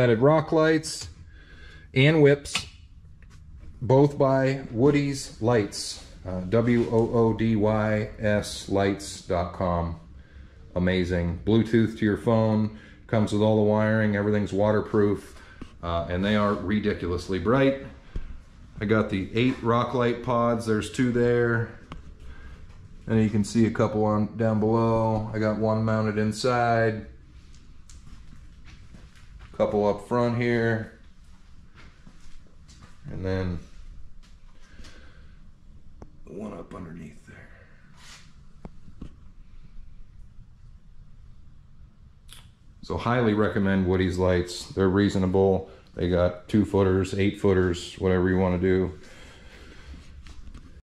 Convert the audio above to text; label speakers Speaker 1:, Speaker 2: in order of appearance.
Speaker 1: headed rock lights and whips, both by Woody's Lights, WOODYS lights.com. Amazing. Bluetooth to your phone, comes with all the wiring, everything's waterproof, and they are ridiculously bright. I got the 8 rock light pods, there's 2 there, and you can see a couple on down below. I got one mounted inside, a couple up front here, and then one up underneath there. So highly recommend Woody's Lights. They're reasonable. They got 2 footers, 8 footers, whatever you want to do.